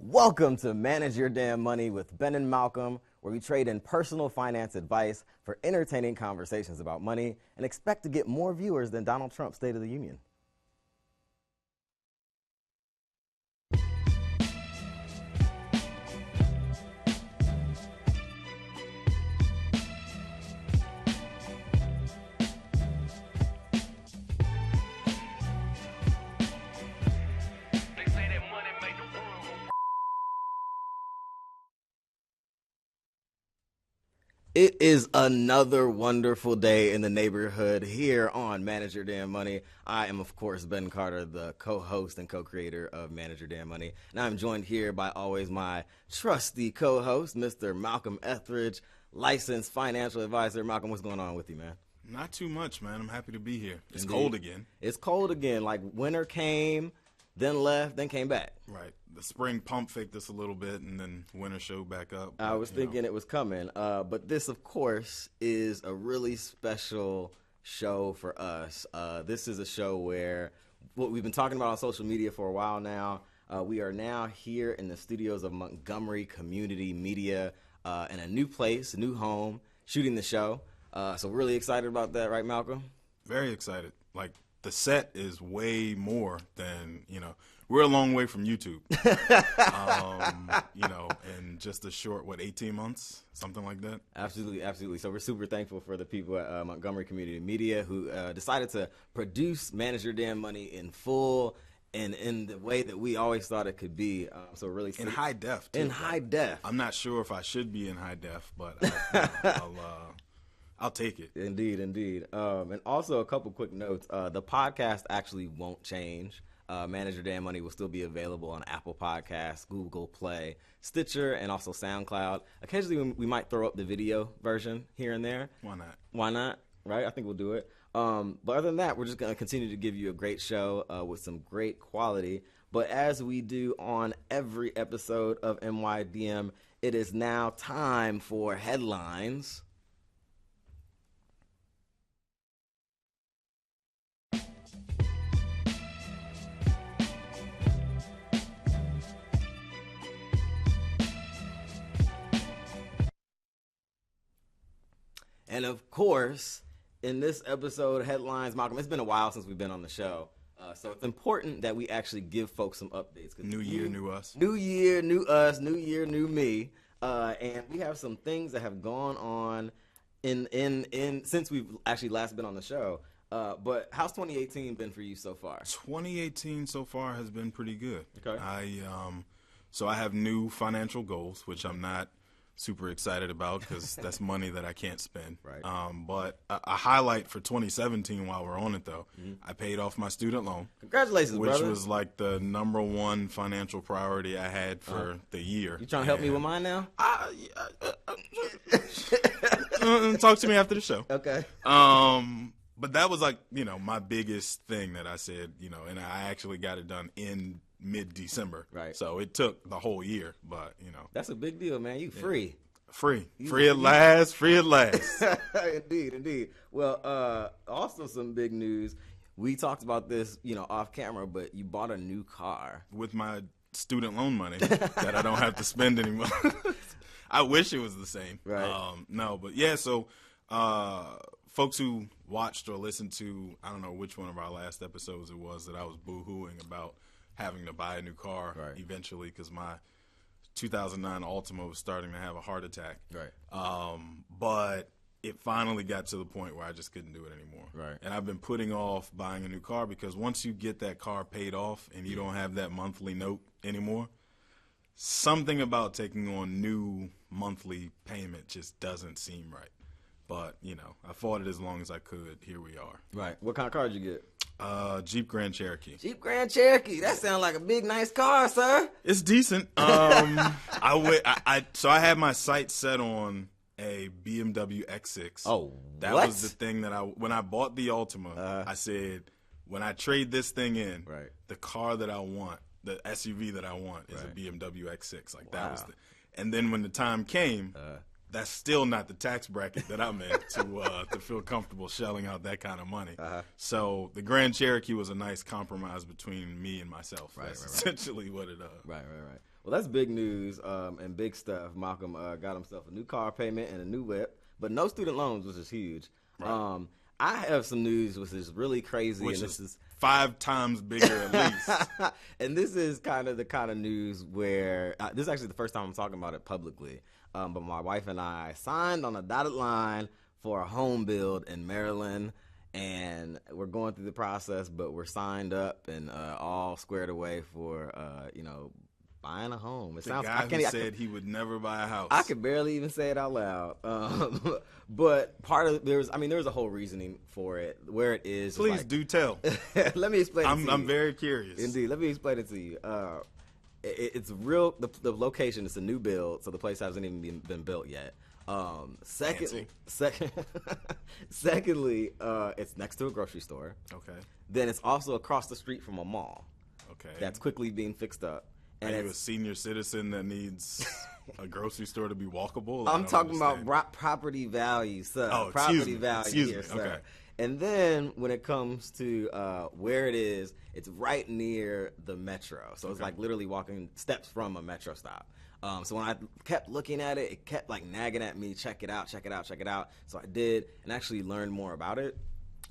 Welcome to Manage Your Damn Money with Ben and Malcolm, where we trade in personal finance advice for entertaining conversations about money and expect to get more viewers than Donald Trump's State of the Union. It is another wonderful day in the neighborhood here on Manage Your Damn Money. I am, of course, Ben Carter, the co-host and co-creator of Manage Your Damn Money. And I'm joined here by always my trusty co-host, Mr. Malcolm Etheridge, licensed financial advisor. Malcolm, what's going on with you, man? Not too much, man. I'm happy to be here. It's Indeed. cold again. It's cold again. Like winter came, then left, then came back. Right. The spring pump faked us a little bit, and then winter showed back up. I was thinking it was coming. But this, of course, is a really special show for us. This is a show where what we've been talking about on social media for a while now. We are now here in the studios of Montgomery Community Media in a new place, a new home, shooting the show. So we're really excited about that, right, Malcolm? Very excited. Like, the set is way more than, we're a long way from YouTube. In just a short, 18 months? Something like that? Absolutely, absolutely. So we're super thankful for the people at Montgomery Community Media who decided to produce Manage Your Damn Money in full and in the way that we always thought it could be. So really in high def, too. In high def. I'm not sure if I should be in high def, but I'll take it. Indeed, indeed. And also a couple quick notes. The podcast actually won't change. Manage Your Damn Money will still be available on Apple Podcasts, Google Play, Stitcher, and also SoundCloud. Occasionally we might throw up the video version here and there. Why not? Why not? Right? I think we'll do it. But other than that, we're just going to continue to give you a great show with some great quality. But as we do on every episode of MYDM, it is now time for headlines. And of course, in this episode, Headlines, Malcolm, it's been a while since we've been on the show. So it's important that we actually give folks some updates. New year, new us. New year, new us. New year, new me. And we have some things that have gone on in since we've actually last been on the show. But how's 2018 been for you so far? 2018 so far has been pretty good. Okay. So I have new financial goals, which I'm not super excited about because that's money that I can't spend. Right. But a highlight for 2017 while we're on it, though, I paid off my student loan. Congratulations, which brother. was like the number one financial priority I had for the year. You trying to help me with mine now? Talk to me after the show. Okay. But that was like, my biggest thing that I said, and I actually got it done in mid-December. Right. So it took the whole year, but, That's a big deal, man. You free. Free at last, free at last. Indeed, indeed. Well, also some big news. We talked about this, off camera, but you bought a new car. With my student loan money that I don't have to spend anymore. I wish it was the same. Right. No, but yeah, so folks who watched or listened to, I don't know which one of our last episodes it was that I was boo-hooing about having to buy a new car eventually because my 2009 Altima was starting to have a heart attack. Right. But it finally got to the point where I just couldn't do it anymore. Right. And I've been putting off buying a new car because once you get that car paid off and you don't have that monthly note anymore, something about taking on new monthly payment just doesn't seem right. But, I fought it as long as I could. Here we are. Right. What kind of car did you get? Jeep Grand Cherokee. Jeep Grand Cherokee. That sounds like a big, nice car, sir. It's decent. So I had my sights set on a BMW X6. Oh, that what? was the thing that when I bought the Altima, I said, when I trade this thing in, the car that I want, the SUV that I want is a BMW X6. Like that was and then when the time came, that's still not the tax bracket that I'm in to feel comfortable shelling out that kind of money. So the Grand Cherokee was a nice compromise between me and myself. That's essentially what it. Right. Well, that's big news and big stuff. Malcolm got himself a new car payment and a new whip, but no student loans, which is huge. Right. I have some news which is really crazy. Which and is this is 5 times bigger at least. And this is kind of the kind of news where this is actually the first time I'm talking about it publicly. But my wife and I signed on a dotted line for a home build in Maryland, and we're going through the process, but we're signed up and all squared away for buying a home. The guy who said he would never buy a house. I could barely even say it out loud. But part of there's a whole reasoning for it. Where it is, please do tell. Let me explain. I'm very curious. Indeed, let me explain it to you. It's real. The location. It's a new build, so the place hasn't even been built yet. Secondly, it's next to a grocery store. Okay. Then it's also across the street from a mall. Okay. That's quickly being fixed up. And are you a senior citizen that needs a grocery store to be walkable? I'm talking about property value, sir. Oh, property value excuse here, me. sir. Okay. And then when it comes to where it is, it's right near the metro. So it's like literally walking steps from a metro stop. So when I kept looking at it, it kept like nagging at me, check it out, check it out, check it out. So I did and actually learned more about it.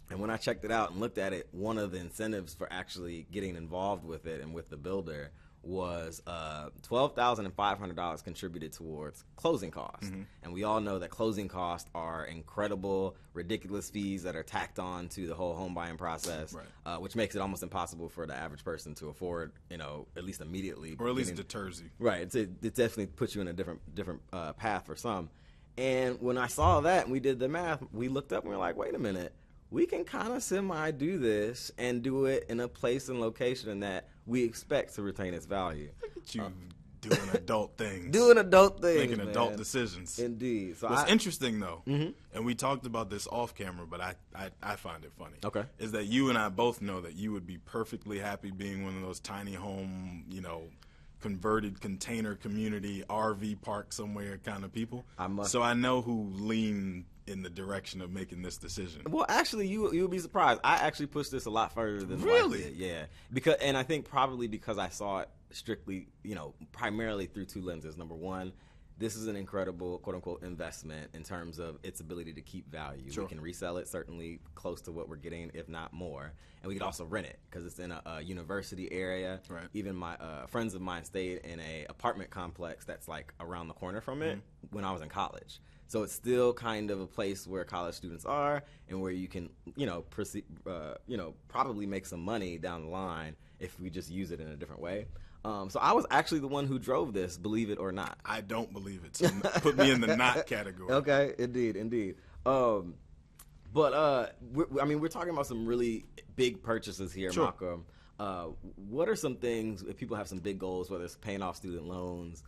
And when I checked it out and looked at it, one of the incentives for actually getting involved with it and with the builder was $12,500 contributed towards closing costs. Mm-hmm. And we all know that closing costs are incredible, ridiculous fees that are tacked on to the whole home buying process, right. Which makes it almost impossible for the average person to afford, at least immediately. Or at least deters you. Right. It definitely puts you in a different path for some. And when I saw that and we did the math, we looked up and we were like, wait a minute. We can kind of semi-do this and do it in a place and location that we expect to retain its value. Look at you doing adult things. Doing adult things, making adult decisions. Indeed. So what's interesting, though, and we talked about this off camera, but I find it funny, is that you and I both know that you would be perfectly happy being one of those tiny home, converted container community RV park somewhere kind of people. So I know who lean in the direction of making this decision. Well, actually, you'll be surprised. I actually pushed this a lot further than really. Did. Yeah, and I think probably because I saw it strictly, primarily through two lenses. Number one, this is an incredible quote unquote investment in terms of its ability to keep value. Sure. We can resell it certainly close to what we're getting, if not more, and we could also rent it because it's in a university area. Right. Even my friends of mine stayed in a apartment complex that's like around the corner from it when I was in college. So it's still kind of a place where college students are and where you can, probably make some money down the line if we just use it in a different way. So I was actually the one who drove this, believe it or not. I don't believe it. So put me in the not category. Okay, indeed. But we're talking about some really big purchases here, sure. Malcolm. What are some things if people have some big goals, whether it's paying off student loans,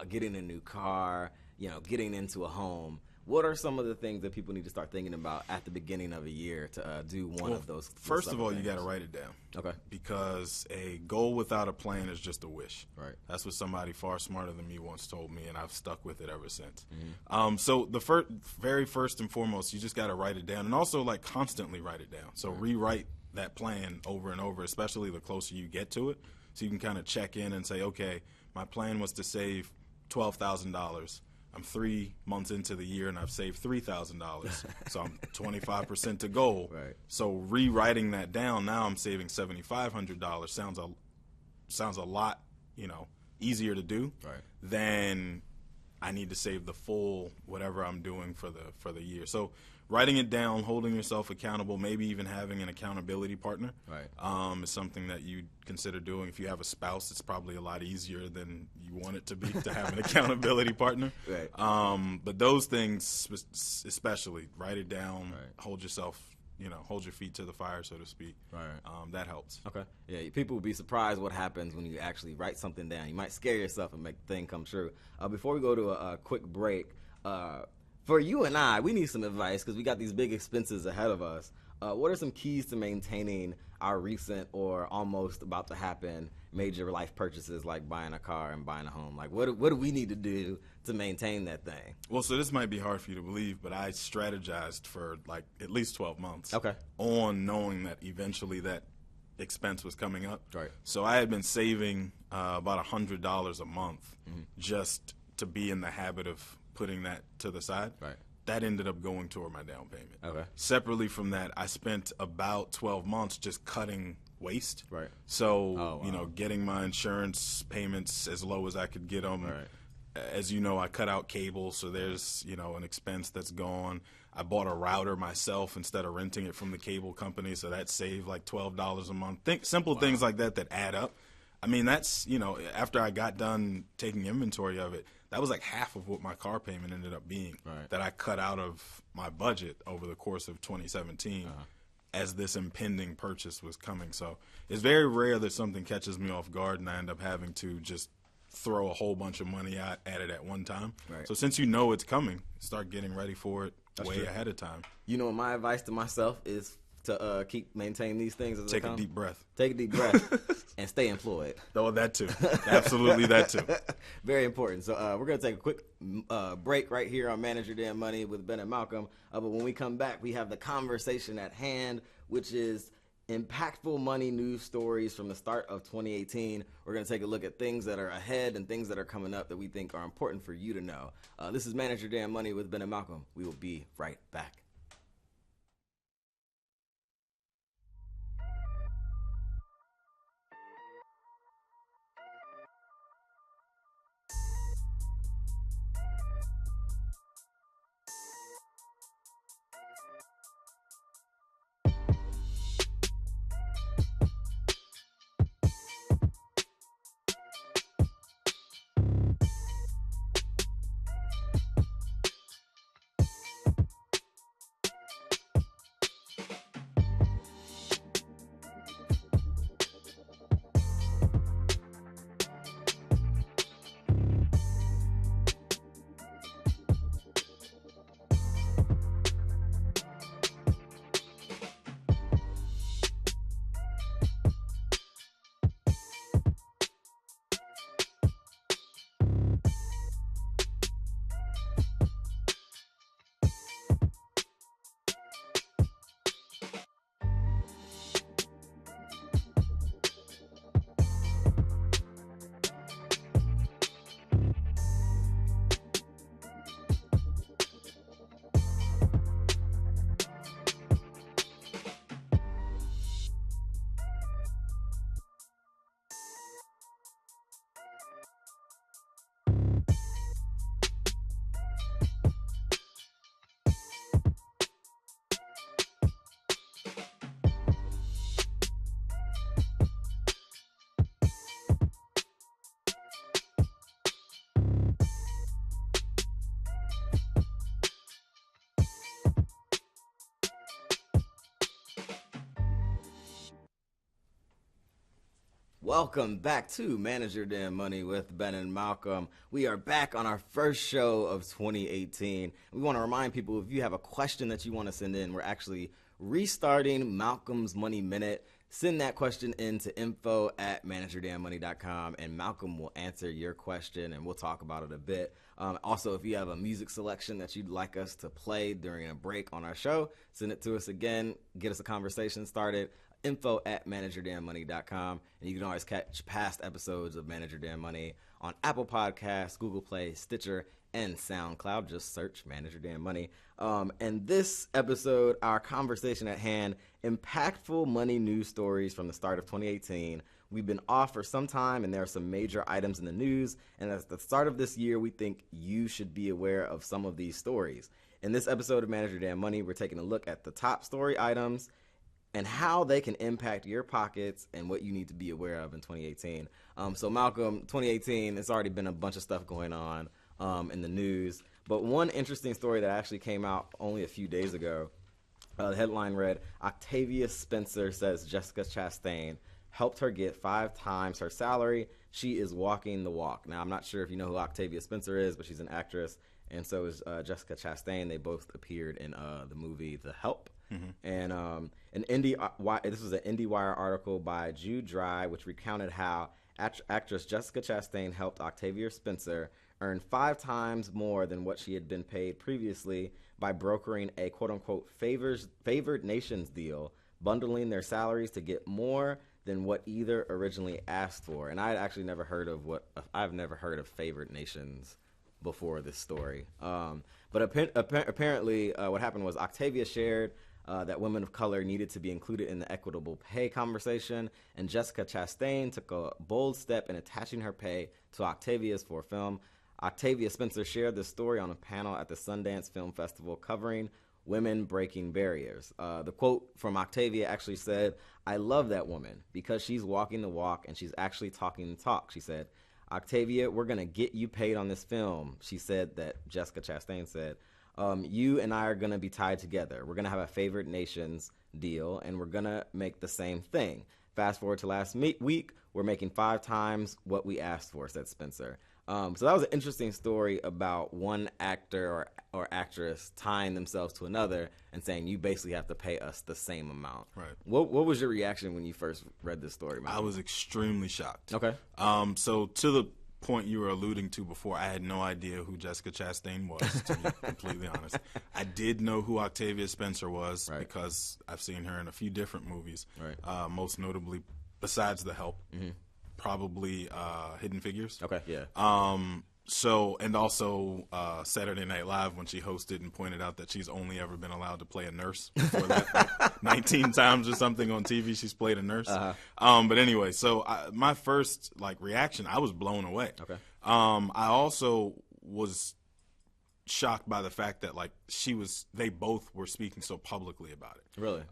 getting a new car, getting into a home? What are some of the things that people need to start thinking about at the beginning of a year to do one of those? First of all, you got to write it down. Okay. Because a goal without a plan is just a wish. Right. That's what somebody far smarter than me once told me, and I've stuck with it ever since. Mm-hmm. So the very first and foremost, you just got to write it down, and also constantly write it down. So rewrite that plan over and over, especially the closer you get to it, so you can kind of check in and say, okay, my plan was to save $12,000. I'm 3 months into the year and I've saved $3,000, so I'm 25% to goal. Right. So rewriting that down, now I'm saving $7,500. Sounds a lot, easier to do. Right. Than I need to save the full whatever I'm doing for the year. So writing it down, holding yourself accountable, maybe even having an accountability partner, right. Is something that you consider doing. If you have a spouse, it's probably a lot easier than you want it to be to have an accountability partner. Right. But those things, especially, write it down, right. hold yourself, hold your feet to the fire, so to speak. Right. That helps. Okay. Yeah, people will be surprised what happens when you actually write something down. You might scare yourself and make the thing come true. Before we go to a quick break, for you and I, we need some advice because we got these big expenses ahead of us. What are some keys to maintaining our recent or almost about to happen major life purchases like buying a car and buying a home? Like, what do we need to do to maintain that thing? Well, so this might be hard for you to believe, but I strategized for at least 12 months okay. on knowing that eventually that expense was coming up. Right. So I had been saving about $100 a month just to be in the habit of putting that to the side. Right. That ended up going toward my down payment. Okay. Separately from that, I spent about 12 months just cutting waste. Right. So, getting my insurance payments as low as I could get them. Right. As you know, I cut out cable, so there's, an expense that's gone. I bought a router myself instead of renting it from the cable company, so that saved like $12 a month. Simple things like that add up. I mean, that's, after I got done taking inventory of it, that was like half of what my car payment ended up being that I cut out of my budget over the course of 2017 as this impending purchase was coming. So it's very rare that something catches me off guard and I end up having to just throw a whole bunch of money at it at one time. Right. So since you know it's coming, start getting ready for it way ahead of time. My advice to myself is to maintain these things as Take a deep breath. Take a deep breath and stay employed. Oh, that too. Absolutely that too. Very important. So we're going to take a quick break right here on Manage Your Damn Money with Ben and Malcolm. But when we come back, we have the conversation at hand, which is impactful money news stories from the start of 2018. We're going to take a look at things that are ahead and things that are coming up that we think are important for you to know. This is Manage Your Damn Money with Ben and Malcolm. We will be right back. Welcome back to Manage Your Damn Money with Ben and Malcolm. We are back on our first show of 2018. We want to remind people, if you have a question that you want to send in, we're actually restarting Malcolm's Money Minute. Send that question in to info@manageyourdamnmoney.com, and Malcolm will answer your question, and we'll talk about it a bit. Also, if you have a music selection that you'd like us to play during a break on our show, send it to us again. Get us a conversation started. info@manageyourdamnmoney.com, and you can always catch past episodes of Manage Your Damn Money on Apple Podcasts, Google Play, Stitcher, and SoundCloud. Just search Manage Your Damn Money. And this episode, our conversation at hand, impactful money news stories from the start of 2018. We've been off for some time, and there are some major items in the news, and at the start of this year, we think you should be aware of some of these stories. In this episode of Manage Your Damn Money, we're taking a look at the top story items and how they can impact your pockets and what you need to be aware of in 2018. So Malcolm, 2018, it's already been a bunch of stuff going on in the news. But one interesting story that actually came out only a few days ago, the headline read, Octavia Spencer says Jessica Chastain helped her get 5 times her salary. She is walking the walk. Now, I'm not sure if you know who Octavia Spencer is, but she's an actress, and so is Jessica Chastain. They both appeared in the movie The Help. Mm-hmm. And this was an IndieWire article by Jude Dry, which recounted how actress Jessica Chastain helped Octavia Spencer earn 5 times more than what she had been paid previously by brokering a quote-unquote favored nations deal, bundling their salaries to get more than what either originally asked for. And I had actually never heard of I've never heard of favored nations before this story. But apparently what happened was Octavia shared that women of color needed to be included in the equitable pay conversation, and Jessica Chastain took a bold step in attaching her pay to Octavia's for film. Octavia Spencer shared this story on a panel at the Sundance Film Festival covering women breaking barriers. The quote from Octavia actually said, "I love that woman because she's walking the walk and she's actually talking the talk." She said, "Octavia, we're going to get you paid on this film." She said that Jessica Chastain said, "You and I are going to be tied together. We're going to have a favored nations deal, and we're going to make the same thing. Fast forward to last week, we're making 5 times what we asked for," said Spencer. So that was an interesting story about one actor or actress tying themselves to another and saying, you basically have to pay us the same amount. Right. What was your reaction when you first read this story, man? I was extremely shocked. Okay. So to the point you were alluding to before, I had no idea who Jessica Chastain was, to be completely honest. I did know who Octavia Spencer was because I've seen her in a few different movies, most notably, besides The Help, probably Hidden Figures. Okay, yeah. And also Saturday Night Live, when she hosted and pointed out that she's only ever been allowed to play a nurse. Before that, like 19 times or something on TV, she's played a nurse. But anyway, so my first reaction, I was blown away. Okay. I also was shocked by the fact that they both were speaking so publicly about it. Really?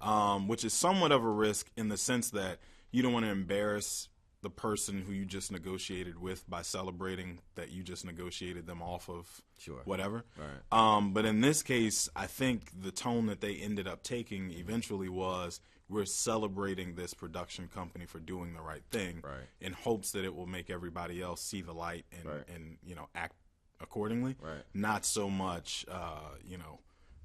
Which is somewhat of a risk in the sense that you don't want to embarrass the person who you just negotiated with by celebrating that you just negotiated them off of whatever. Right. But in this case, I think the tone that they ended up taking eventually was, we're celebrating this production company for doing the right thing in hopes that it will make everybody else see the light and act accordingly. Right. Not so much,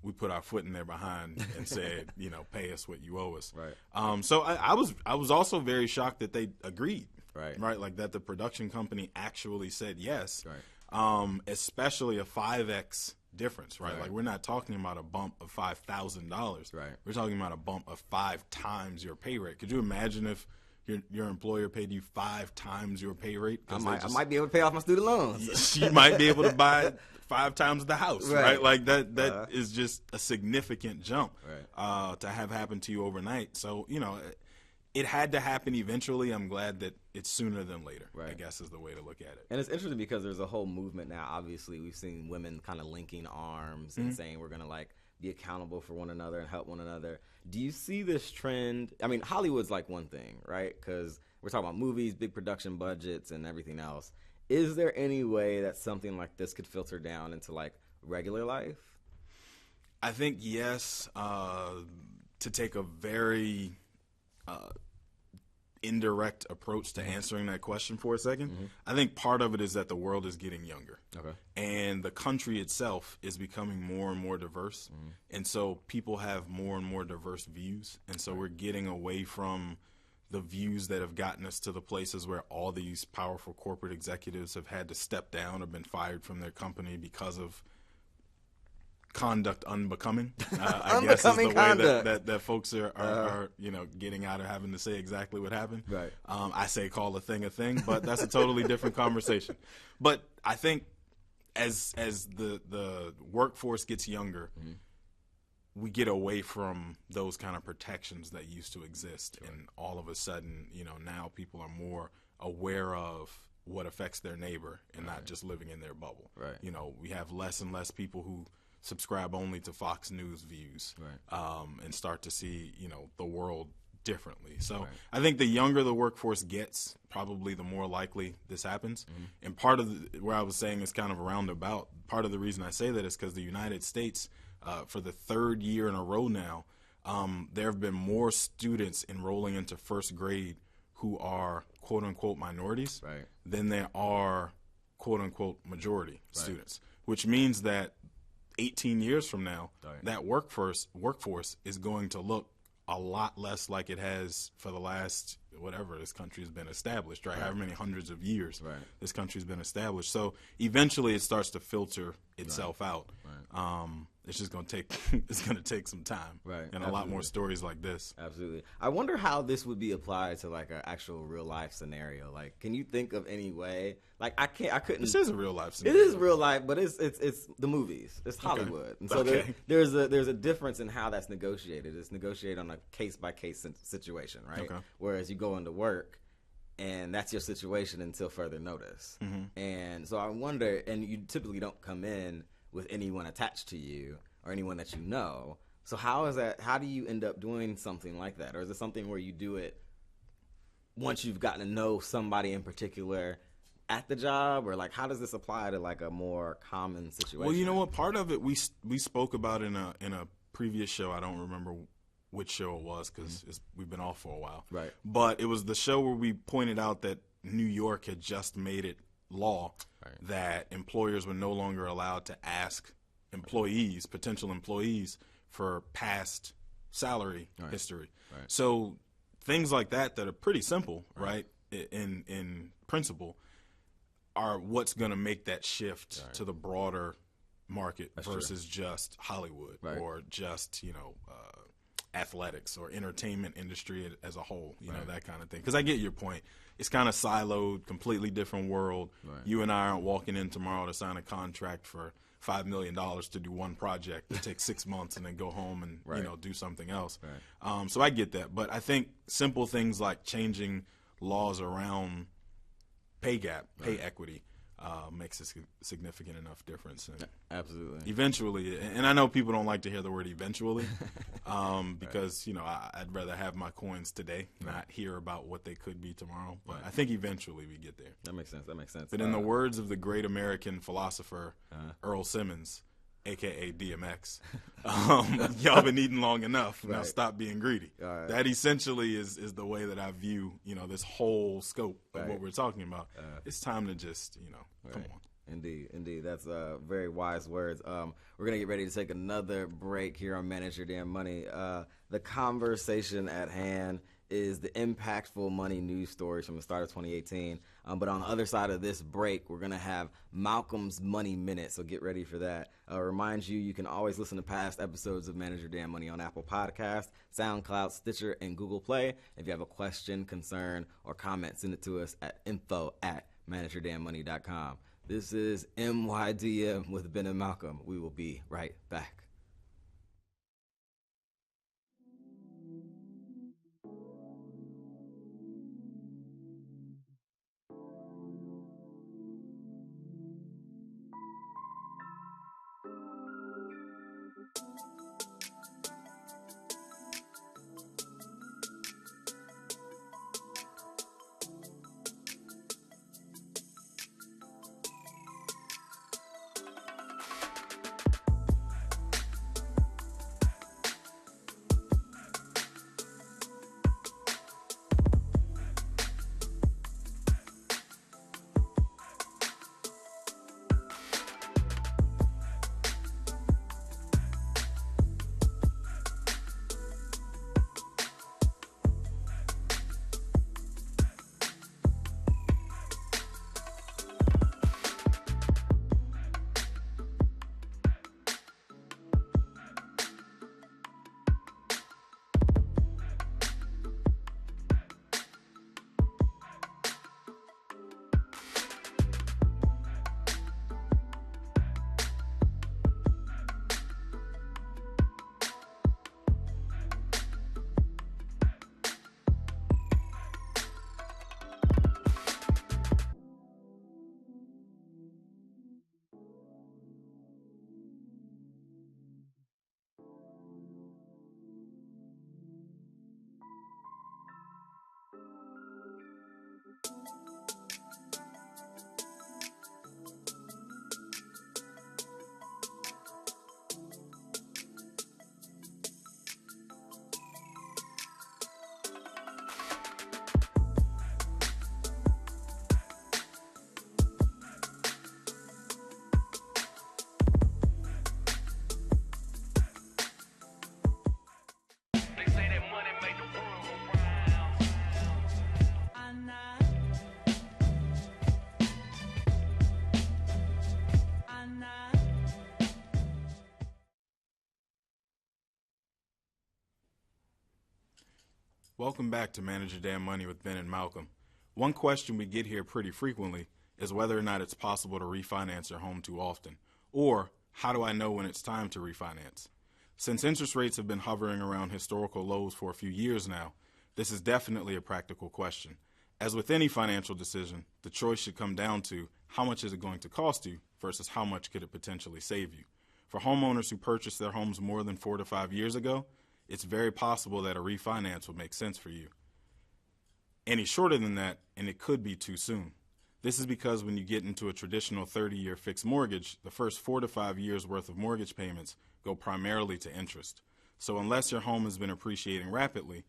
we put our foot in their behind and said, pay us what you owe us. Right. So I was also very shocked that they agreed. Right. Like that the production company actually said yes. Right. Especially a 5x difference. Right. Like, we're not talking about a bump of $5,000. Right. We're talking about a bump of 5 times your pay rate. Could you imagine if your employer paid you 5 times your pay rate? I might be able to pay off my student loans. She might be able to buy 5 times the house, right? Like that is just a significant jump to have happen to you overnight. So, it had to happen eventually. I'm glad that it's sooner than later, I guess is the way to look at it. And it's interesting because there's a whole movement now. Obviously, we've seen women kind of linking arms and saying we're going to be accountable for one another and help one another. Do you see this trend? I mean, Hollywood's one thing, right? Because we're talking about movies, big production budgets, and everything else. Is there any way that something like this could filter down into regular life? I think yes. To take a very indirect approach to answering that question for a second, I think part of it is that the world is getting younger. Okay. And the country itself is becoming more and more diverse. And so people have more and more diverse views. And so we're getting away from the views that have gotten us to the places where all these powerful corporate executives have had to step down or been fired from their company because of conduct unbecoming. I guess is the way that folks are getting out of having to say exactly what happened. Right. I say call a thing, but that's a totally different conversation. But I think as the workforce gets younger, we get away from those kind of protections that used to exist. And all of a sudden, now people are more aware of what affects their neighbor and not just living in their bubble. Right. We have less and less people who subscribe only to Fox News views, and start to see, the world differently. So I think the younger the workforce gets, probably the more likely this happens. And part of where I was saying is kind of a roundabout. Part of the reason I say that is because the United States, for the 3rd year in a row now, there have been more students enrolling into first grade who are quote-unquote minorities than there are quote-unquote majority students, which means that 18 years from now, that workforce is going to look a lot less like it has for the last, whatever this country has been established, however many hundreds of years this country's been established. So eventually it starts to filter itself out. It's just going to take some time, right? And a lot more stories like this. Absolutely. I wonder how this would be applied to like an actual real life scenario. Like, can you think of any way? Like, I couldn't. This is a real life scenario. It is real life, but it's the movies. It's Hollywood, okay. And so there's a difference in how that's negotiated. It's negotiated on a case by case situation, right? Okay. Whereas you go into work, and that's your situation until further notice. Mm-hmm. And so I wonder, and you typically don't come in with anyone attached to you or anyone that you know. So how do you end up doing something like that? Or is it something where you do it once you've gotten to know somebody in particular at the job? Or like, how does this apply to like a more common situation? Well, you know what? Part of it we spoke about in a previous show. I don't remember which show it was because we've been off for a while. Right. But it was the show where we pointed out that New York had just made it law that employers were no longer allowed to ask potential employees, for past salary history. Right. So things like that are pretty simple, right? In principle, are what's going to make that shift to the broader market versus just Hollywood or just, athletics or entertainment industry as a whole, you know, that kind of thing. Because I get your point. It's kind of siloed, completely different world. Right. You and I aren't walking in tomorrow to sign a contract for $5 million to do one project that takes 6 months and then go home and do something else. Right. So I get that. But I think simple things like changing laws around pay gap, pay equity, makes a significant enough difference. And absolutely. Eventually, and I know people don't like to hear the word eventually, because I'd rather have my coins today, not hear about what they could be tomorrow. But I think eventually we get there. That makes sense. But in the words of the great American philosopher Earl Simmons, a.k.a. DMX, y'all been eating long enough. Now stop being greedy. That essentially is the way that I view, this whole scope of what we're talking about. It's time to just, come on. Indeed. That's very wise words. We're going to get ready to take another break here on Manage Your Damn Money. The conversation at hand is the impactful money news stories from the start of 2018. But on the other side of this break, we're going to have Malcolm's Money Minute, so get ready for that. Remind you can always listen to past episodes of Manage Your Damn Money on Apple Podcasts, SoundCloud, Stitcher, and Google Play. If you have a question, concern, or comment, send it to us at info@manageyourdamnmoney.com. This is MYDM with Ben and Malcolm. We will be right back. Welcome back to Manage Your Damn Money with Ben and Malcolm. One question we get here pretty frequently is whether or not it's possible to refinance your home too often, or how do I know when it's time to refinance? Since interest rates have been hovering around historical lows for a few years now, this is definitely a practical question. As with any financial decision, the choice should come down to how much is it going to cost you versus how much could it potentially save you. For homeowners who purchased their homes more than 4 to 5 years ago, it's very possible that a refinance would make sense for you. Any shorter than that, and it could be too soon. This is because when you get into a traditional 30-year fixed mortgage, the first 4 to 5 years worth of mortgage payments go primarily to interest. So unless your home has been appreciating rapidly,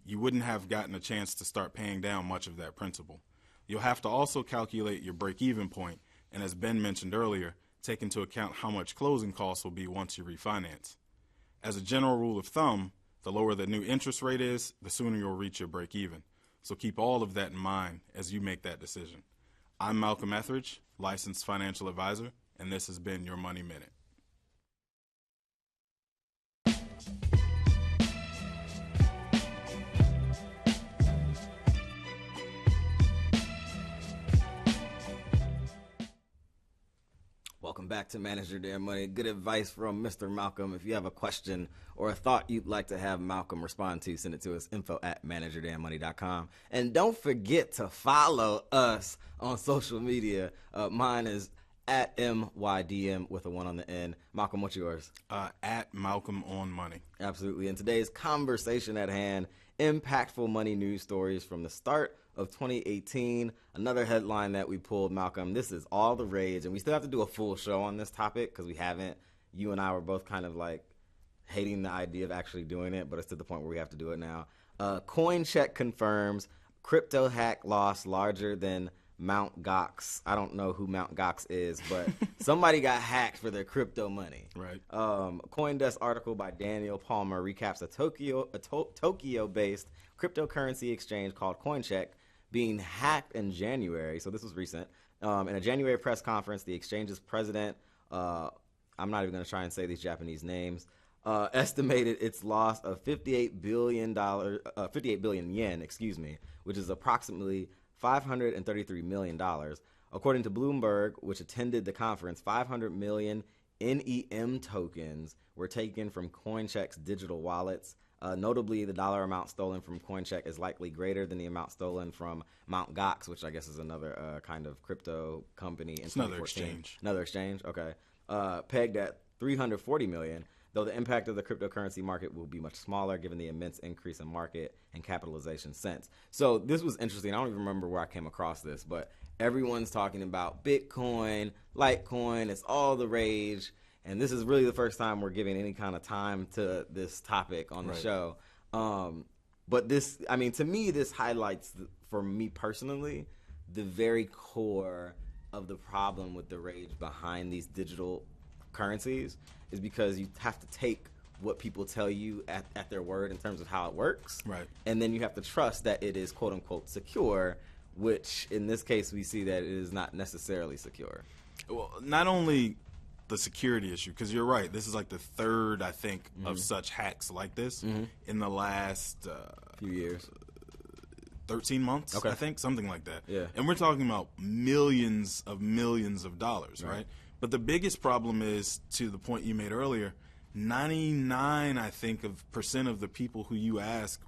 you wouldn't have gotten a chance to start paying down much of that principal. You'll have to also calculate your break-even point, and as Ben mentioned earlier, take into account how much closing costs will be once you refinance. As a general rule of thumb, the lower the new interest rate is, the sooner you'll reach your break-even. So keep all of that in mind as you make that decision. I'm Malcolm Etheridge, licensed financial advisor, and this has been your Money Minute. Welcome back to Manage Your Damn Money. Good advice from Mr. Malcolm. If you have a question or a thought you'd like to have Malcolm respond to, send it to us, info@manageyourdamnmoney.com. And don't forget to follow us on social media. Mine is at MYDM with a 1 on the end. Malcolm, what's yours? At Malcolm on Money. Absolutely. In today's conversation at hand, impactful money news stories from the start of 2018. Another headline that we pulled, Malcolm, this is all the rage, and we still have to do a full show on this topic because we haven't. You and I were both kind of like hating the idea of actually doing it, but it's to the point where we have to do it now. CoinCheck confirms crypto hack loss larger than Mt. Gox. I don't know who Mt. Gox is, but somebody got hacked for their crypto money. Right. CoinDesk article by Daniel Palmer recaps a Tokyo-based cryptocurrency exchange called CoinCheck being hacked in January. So this was recent. In a January press conference, the exchange's president, I'm not even going to try and say these Japanese names, estimated its loss of $58 billion yen, which is approximately $533 million. According to Bloomberg, which attended the conference, 500 million NEM tokens were taken from CoinCheck's digital wallets. Notably, the dollar amount stolen from CoinCheck is likely greater than the amount stolen from Mt. Gox, which I guess is another kind of crypto company in 2014. Another exchange. Another exchange, okay. Pegged at 340 million, though the impact of the cryptocurrency market will be much smaller given the immense increase in market and capitalization since. So this was interesting. I don't even remember where I came across this, but everyone's talking about Bitcoin, Litecoin, it's all the rage. And this is really the first time we're giving any kind of time to this topic on the show. But this, I mean, to me, this highlights, for me personally, the very core of the problem with the rage behind these digital currencies is because you have to take what people tell you at their word in terms of how it works. Right. And then you have to trust that it is, quote unquote, secure, which in this case we see that it is not necessarily secure. Well, not only the security issue, because you're right, this is like the third, I think, of such hacks like this in the last few years. 13 months, okay. I think, something like that. Yeah. And we're talking about millions of dollars, right? But the biggest problem is, to the point you made earlier, 99, I think, % of the people who you ask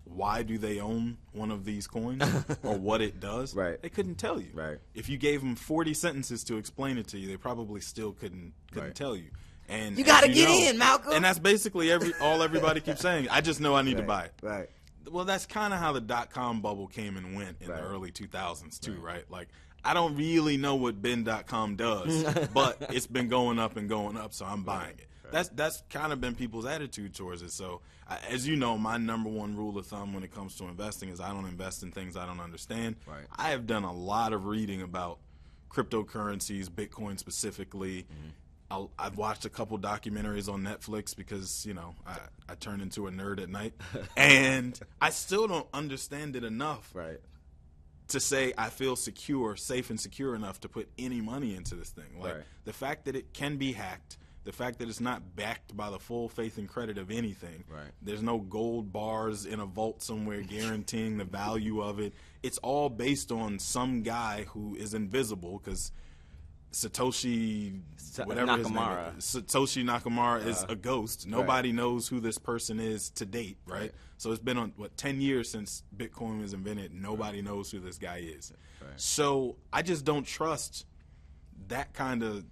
why do they own one of these coins or what it does, they couldn't tell you. Right. If you gave them 40 sentences to explain it to you, they probably still couldn't tell you. And you got to get in, Malcolm. And that's basically all everybody keeps saying. I just know I need to buy it. Right. Well, that's kind of how the .com bubble came and went in the early 2000s too, right? Like, I don't really know what Ben.com does, but it's been going up and going up, so I'm buying it. That's kind of been people's attitude towards it. So, as you know, my number one rule of thumb when it comes to investing is I don't invest in things I don't understand. Right. I have done a lot of reading about cryptocurrencies, Bitcoin specifically. I've watched a couple documentaries on Netflix because, you know, I turn into a nerd at night. And I still don't understand it enough to say I feel secure, safe and secure enough to put any money into this thing. Like, the fact that it can be hacked, the fact that it's not backed by the full faith and credit of anything. Right. There's no gold bars in a vault somewhere guaranteeing the value of it. It's all based on some guy who is invisible, because Satoshi Nakamura is a ghost. Nobody knows who this person is to date, right? So it's been on 10 years since Bitcoin was invented. Nobody knows who this guy is. Right. So I just don't trust that kind of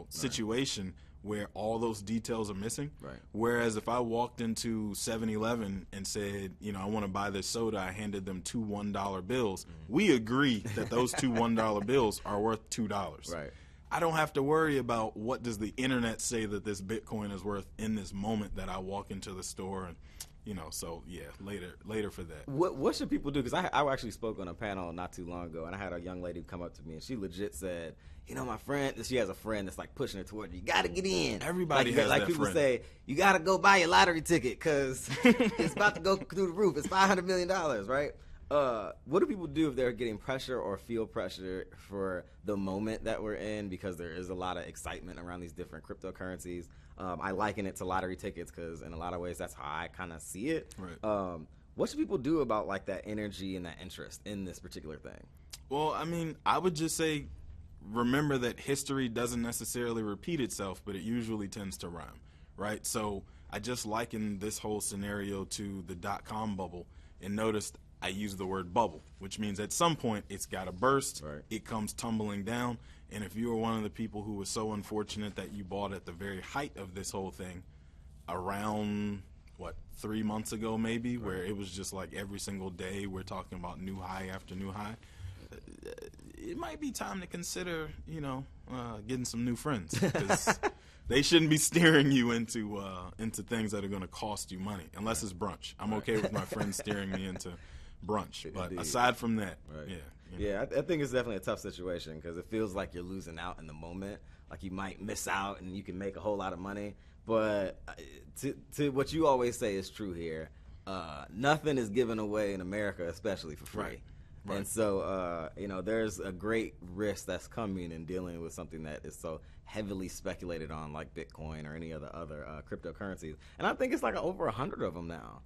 situation where all those details are missing. Right. Whereas if I walked into 7-Eleven and said, I want to buy this soda, I handed them two $1 bills. We agree that those two $1 bills are worth $2. Right. I don't have to worry about what does the internet say that this Bitcoin is worth in this moment that I walk into the store, and so yeah, later for that. What should people do? Because I actually spoke on a panel not too long ago, and I had a young lady come up to me, and she legit said, my friend, she has a friend that's like pushing her toward you got to get in. Everybody has like that people friend. say, you got to go buy your lottery ticket because it's about to go through the roof. It's $500 million, right? What do people do if they're getting pressure or feel pressure for the moment that we're in, because there is a lot of excitement around these different cryptocurrencies? I liken it to lottery tickets because in a lot of ways that's how I kind of see it. Right. What should people do about like that energy and that interest in this particular thing? Well, I mean, I would just say remember that history doesn't necessarily repeat itself, but it usually tends to rhyme, right? So I just liken this whole scenario to the .com bubble, and noticed I use the word bubble, which means at some point it's got to burst. Right. It comes tumbling down. And if you were one of the people who was so unfortunate that you bought at the very height of this whole thing, around 3 months ago maybe, where it was just like every single day we're talking about new high after new high, it might be time to consider, getting some new friends, because they shouldn't be steering you into things that are going to cost you money, unless it's brunch. I'm okay with my friends steering me into brunch, but aside from that, I think it's definitely a tough situation, because it feels like you're losing out in the moment, like you might miss out and you can make a whole lot of money. But to what you always say is true here, nothing is given away in America, especially for free. Right. And so, there's a great risk that's coming in dealing with something that is so heavily speculated on, like Bitcoin or any other cryptocurrencies. And I think it's like over 100 of them now.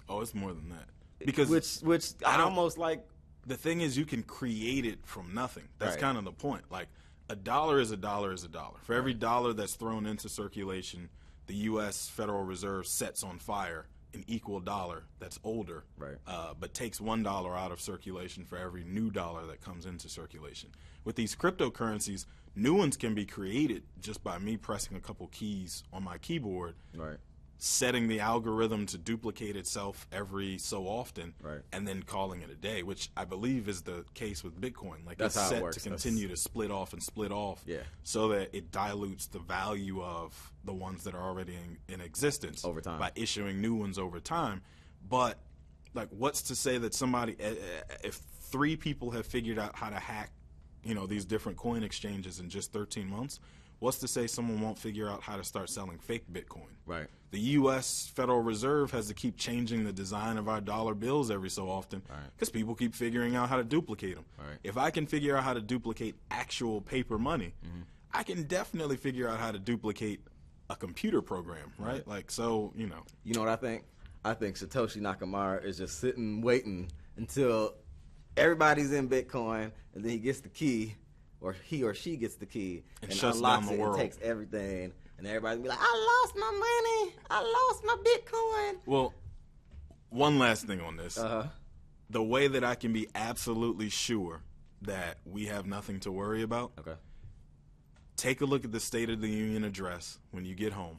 Oh, it's more than that. Because which I almost like. The thing is, you can create it from nothing. That's Right. kind of the point. Like, a dollar is a dollar is a dollar. For every dollar that's thrown into circulation, the U.S. Federal Reserve sets on fire an equal dollar that's older, Right. But takes $1 out of circulation for every new dollar that comes into circulation. With these cryptocurrencies, new ones can be created just by me pressing a couple keys on my keyboard, Right. setting the algorithm to duplicate itself every so often, Right. and then calling it a day, which I believe is the case with Bitcoin. Like, That's it's how it set works. to continue to split off Yeah. so that it dilutes the value of the ones that are already in existence Over time. by issuing new ones over time. But like, what's to say that somebody, if 3 people have figured out how to hack, these different coin exchanges in just 13 months, what's to say someone won't figure out how to start selling fake Bitcoin? Right. The U.S. Federal Reserve has to keep changing the design of our dollar bills every so often, because people keep figuring out how to duplicate them. Right. If I can figure out how to duplicate actual paper money, I can definitely figure out how to duplicate a computer program, right? Like, so, You know what I think? I think Satoshi Nakamura is just sitting waiting until everybody's in Bitcoin, and then he gets the key, or he or she gets the key, and shuts unlocks down the it world. and takes everything, and everybody be like, I lost my money. I lost my Bitcoin. Well, one last thing on this. Uh-huh. The way that I can be absolutely sure that we have nothing to worry about, Okay. take a look at the State of the Union address when you get home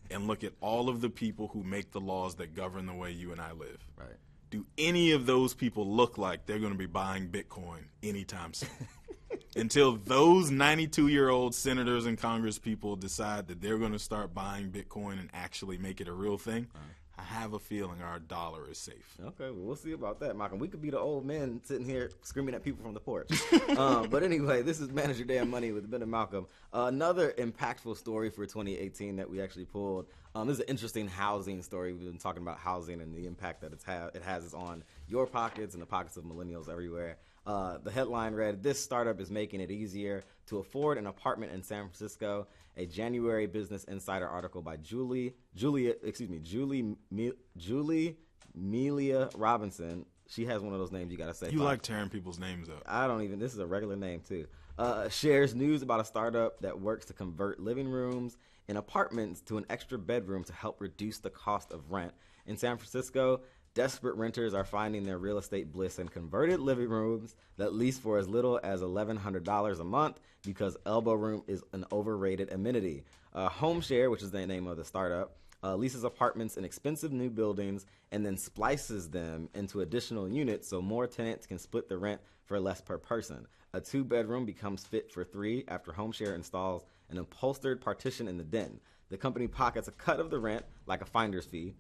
and look at all of the people who make the laws that govern the way you and I live. Right. Do any of those people look like they're going to be buying Bitcoin anytime soon? Until those 92-year-old senators and Congress people decide that they're going to start buying Bitcoin and actually make it a real thing, I have a feeling our dollar is safe. Okay, well, we'll see about that, Malcolm. We could be the old men sitting here screaming at people from the porch. But anyway, this is Manage Your Damn Money with Ben and Malcolm. Another impactful story for 2018 that we actually pulled. This is an interesting housing story. We've been talking about housing and the impact that it has on your pockets and the pockets of millennials everywhere. The headline read, "This startup is making it easier to afford an apartment in San Francisco." A January Business Insider article by Julie Melia Robinson. She has one of those names you gotta say. You like tearing people's names up. I don't even. This is a regular name too. Shares news about a startup that works to convert living rooms in apartments to an extra bedroom to help reduce the cost of rent. In San Francisco, desperate renters are finding their real estate bliss in converted living rooms that lease for as little as $1,100 a month because elbow room is an overrated amenity. HomeShare, which is the name of the startup, leases apartments in expensive new buildings and then splices them into additional units so more tenants can split the rent for less per person. A 2-bedroom becomes fit for 3 after HomeShare installs an upholstered partition in the den. The company pockets a cut of the rent, like a finder's fee.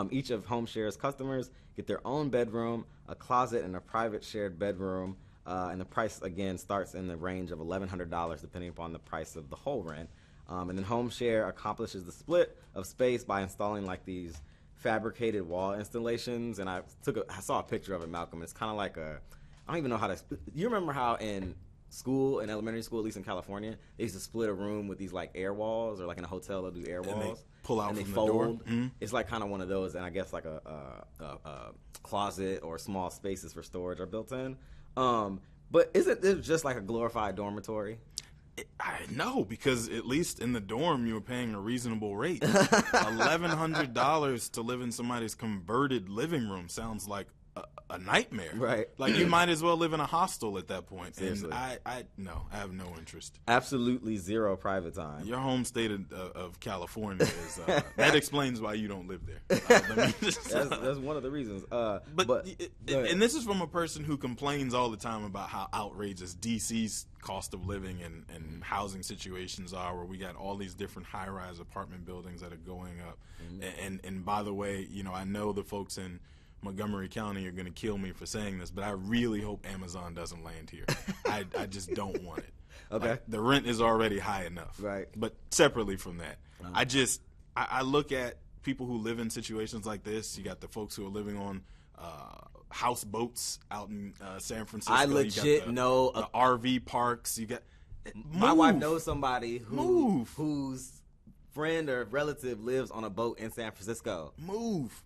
Each of HomeShare's customers get their own bedroom, a closet, and a private shared bedroom. And the price, again, starts in the range of $1,100 depending upon the price of the whole rent. And then HomeShare accomplishes the split of space by installing like these fabricated wall installations. And I saw a picture of it, Malcolm. It's kind of like I don't even know how to. You remember how in school, in elementary school, at least in California, they used to split a room with these like air walls, or like in a hotel they'll do air walls. And they pull out and from they the fold. door. Mm-hmm. It's like kind of one of those, and I guess like a closet or small spaces for storage are built in. But isn't this just like a glorified dormitory? I know, because at least in the dorm you were paying a reasonable rate. $1,100 to live in somebody's converted living room sounds like a nightmare. Right. Like you might as well live in a hostel at that point. Seriously. And I have no interest. Absolutely zero private time. Your home state of California is that explains why you don't live there. That's one of the reasons. And this is from a person who complains all the time about how outrageous DC's cost of living and housing situations are, where we got all these different high-rise apartment buildings that are going up. Mm-hmm. And by the way, I know the folks in Montgomery County are going to kill me for saying this, but I really hope Amazon doesn't land here. I just don't want it. Okay. Like, the rent is already high enough. Right. But separately from that, I look at people who live in situations like this. You got the folks who are living on houseboats out in San Francisco. I legit know the RV parks. You got my wife knows somebody whose friend or relative lives on a boat in San Francisco. Move.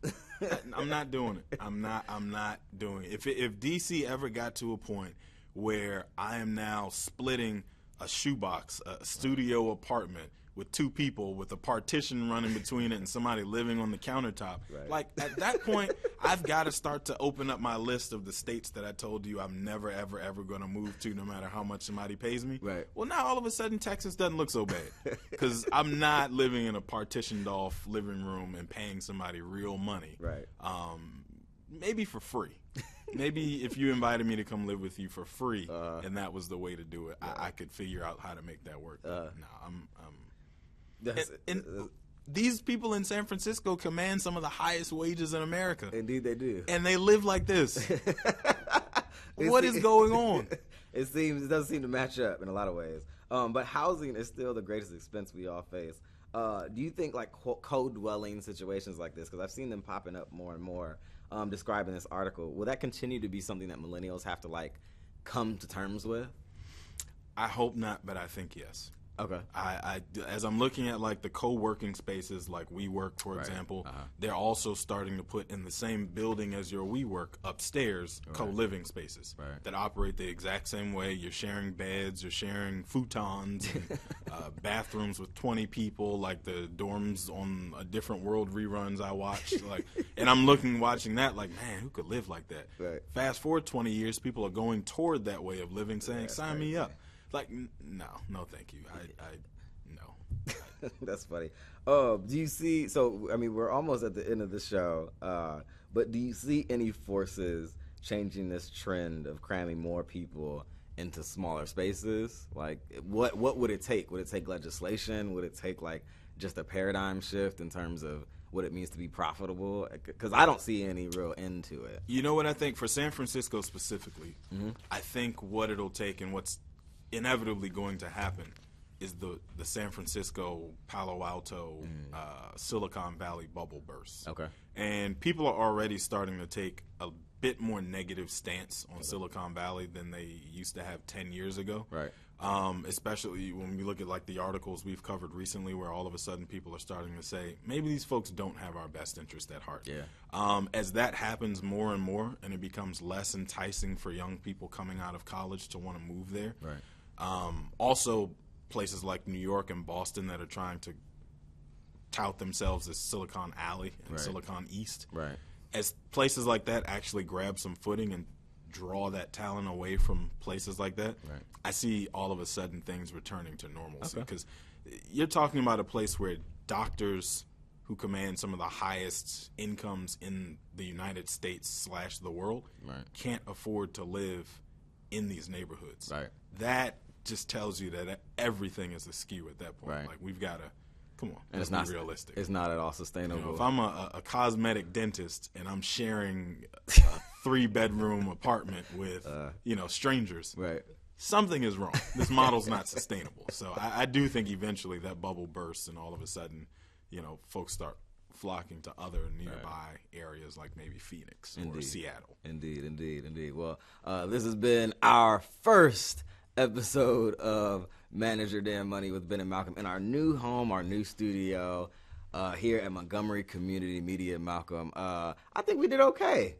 I'm not doing it. I'm not doing it. If DC ever got to a point where I am now splitting a shoebox, a studio apartment with 2 people with a partition running between it and somebody living on the countertop, right. Like at that point, I've got to start to open up my list of the states that I told you I'm never, ever, ever going to move to no matter how much somebody pays me. Right. Well, now all of a sudden Texas doesn't look so bad because I'm not living in a partitioned off living room and paying somebody real money. Right. Maybe for free. Maybe if you invited me to come live with you for free and that was the way to do it, I could figure out how to make that work. These people in San Francisco command some of the highest wages in America. Indeed they do. And they live like this. What is going on? It doesn't seem to match up in a lot of ways. But housing is still the greatest expense we all face. Do you think like co-dwelling situations like this, because I've seen them popping up more and more, describing this article, will that continue to be something that millennials have to like come to terms with? I hope not, but I think yes. Okay. As I'm looking at like the co-working spaces like WeWork, for example, they're also starting to put in the same building as your WeWork upstairs co-living spaces that operate the exact same way. You're sharing beds, you're sharing futons, and, bathrooms with 20 people, like the dorms on A Different World reruns I watched. And I'm watching that like, man, who could live like that? Right. Fast forward 20 years, people are going toward that way of living, saying, sign me up. Like, no, thank you. No. That's funny. Do you see, so, I mean, we're almost at the end of the show, but do you see any forces changing this trend of cramming more people into smaller spaces? Like, what would it take? Would it take legislation? Would it take, like, just a paradigm shift in terms of what it means to be profitable? Because I don't see any real end to it. You know what I think? For San Francisco specifically, I think what it'll take and what's inevitably going to happen is the San Francisco, Palo Alto, Silicon Valley bubble burst. Okay. And people are already starting to take a bit more negative stance on Silicon Valley than they used to have 10 years ago. Right. Especially when we look at like the articles we've covered recently, where all of a sudden people are starting to say maybe these folks don't have our best interest at heart. Yeah. As that happens more and more, and it becomes less enticing for young people coming out of college to want to move there. Right. Also, places like New York and Boston that are trying to tout themselves as Silicon Alley and Silicon East. Right. As places like that actually grab some footing and draw that talent away from places like that, I see all of a sudden things returning to normalcy. Because you're talking about a place where doctors who command some of the highest incomes in the United States / the world can't afford to live in these neighborhoods. Right. That just tells you that everything is askew at that point. Right. Like, we've got to, come on, and let's be realistic. It's not at all sustainable. You know, if I'm a cosmetic dentist and I'm sharing a 3-bedroom apartment with, strangers, something is wrong. This model's not sustainable. So I do think eventually that bubble bursts and all of a sudden, folks start flocking to other nearby areas like maybe Phoenix or Seattle. Indeed. Well, this has been our first episode of Manage Your Damn Money with Ben and Malcolm in our new home, our new studio here at Montgomery Community Media. Malcolm, I think we did okay.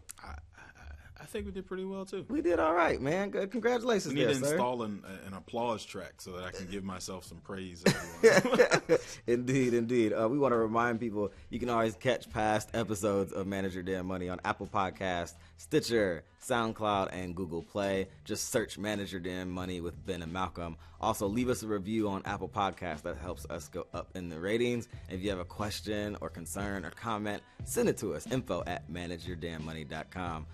I think we did pretty well, too. We did all right, man. Good. Congratulations, we need to install an applause track so that I can give myself some praise. Indeed. We want to remind people you can always catch past episodes of Manage Your Damn Money on Apple Podcasts, Stitcher, SoundCloud, and Google Play. Just search Manage Your Damn Money with Ben and Malcolm. Also, leave us a review on Apple Podcasts. That helps us go up in the ratings. If you have a question or concern or comment, send it to us, info@manageyourdamnmoney.com.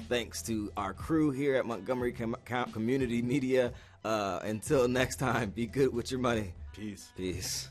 Thanks to our crew here at Montgomery Community Media. Until next time, be good with your money. Peace.